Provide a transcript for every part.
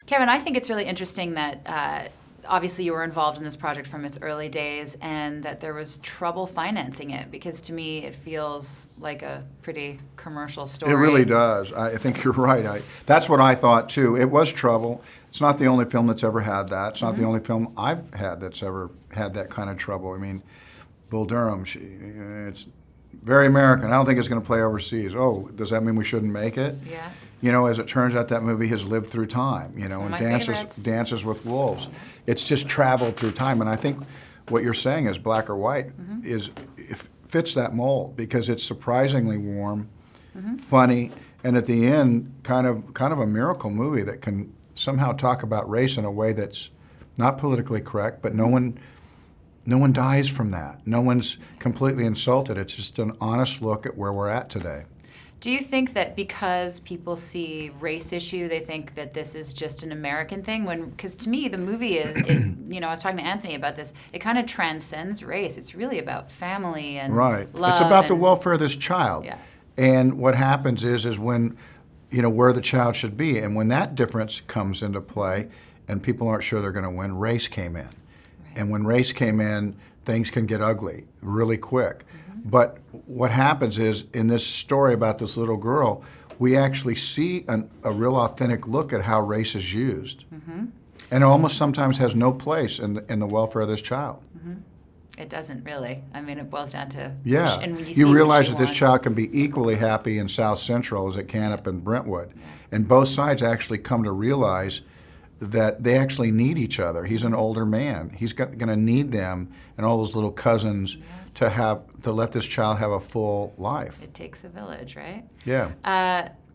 Kevin, I think it's really interesting that obviously you were involved in this project from its early days and that there was trouble financing it, because to me it feels like a pretty commercial story. It really does. I think you're right. That's what I thought too. It was trouble. It's not the only film that's ever had that. It's not the only film I've had that's ever had that kind of trouble. I mean, Bull Durham, it's very American. I don't think it's going to play overseas. Oh, does that mean we shouldn't make it? Yeah. You know, as it turns out, that movie has lived through time, you know, and Dances with Wolves. It's just traveled through time. And I think what you're saying is Black or White it fits that mold because it's surprisingly warm, funny, and at the end, kind of a miracle movie that can somehow talk about race in a way that's not politically correct, but no one dies from that. No one's completely insulted. It's just an honest look at where we're at today. Do you think that because people see race issue, they think that this is just an American thing? Because to me, the movie is, I was talking to Anthony about this, it kind of transcends race. It's really about family and love. It's about the welfare of this child. Yeah. And what happens is when, where the child should be. And when that difference comes into play and people aren't sure they're going to win, race came in. Right. And when race came in, things can get ugly really quick. But what happens is, in this story about this little girl, we actually see a real authentic look at how race is used. And it almost sometimes has no place in the welfare of this child. It doesn't really. I mean, it boils down to... Yeah. And when you realize that this child can be equally happy in South Central as it can up in Brentwood. Yeah. And both sides actually come to realize that they actually need each other. He's an older man. He's going to need them and all those little cousins to let this child have a full life. It takes a village, right? Yeah.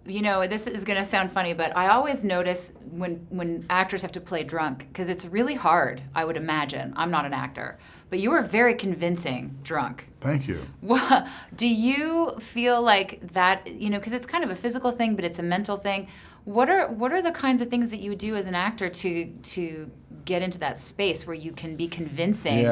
This is going to sound funny, but I always notice when actors have to play drunk, because it's really hard, I would imagine. I'm not an actor. But you are very convincing drunk. Thank you. Well, do you feel like that, because it's kind of a physical thing, but it's a mental thing. What are the kinds of things that you do as an actor to get into that space where you can be convincing,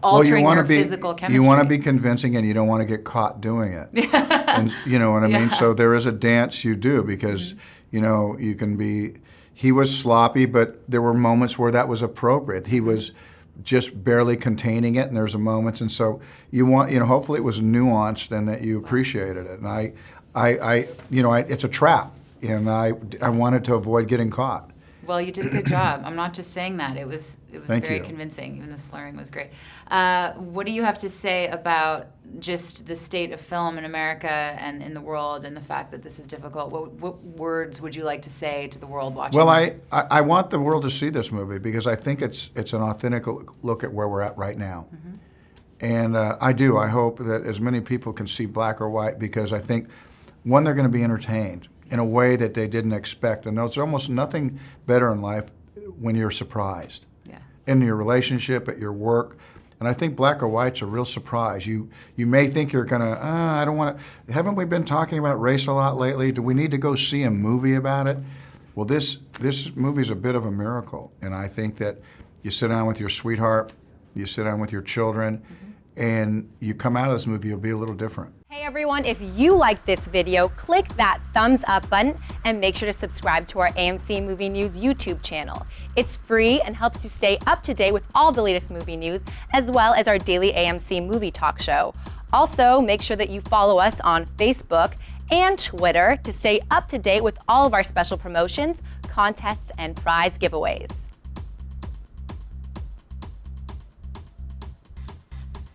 altering your physical chemistry? You want to be convincing, and you don't want to get caught doing it. And you know what I mean? So there is a dance you do because, you can be, he was sloppy, but there were moments where that was appropriate. He was just barely containing it, and there's moments, and so you want, hopefully it was nuanced and that you appreciated it. And it's a trap, and I wanted to avoid getting caught. Well, you did a good job. I'm not just saying that. It was very convincing. Even the slurring was great. What do you have to say about just the state of film in America and in the world, and the fact that this is difficult? What words would you like to say to the world watching? Well, I want the world to see this movie because I think it's an authentic look at where we're at right now. And I do. I hope that as many people can see Black or White, because I think, one, they're going to be entertained in a way that they didn't expect. And there's almost nothing better in life when you're surprised. Yeah. In your relationship, at your work. And I think Black or White's a real surprise. You may think you're gonna, I don't want to, haven't we been talking about race a lot lately? Do we need to go see a movie about it? Well, this movie's a bit of a miracle. And I think that you sit down with your sweetheart, you sit down with your children, and you come out of this movie, you'll be a little different. Hey everyone, if you liked this video, click that thumbs up button and make sure to subscribe to our AMC Movie News YouTube channel. It's free and helps you stay up to date with all the latest movie news, as well as our daily AMC movie talk show. Also, make sure that you follow us on Facebook and Twitter to stay up to date with all of our special promotions, contests, and prize giveaways.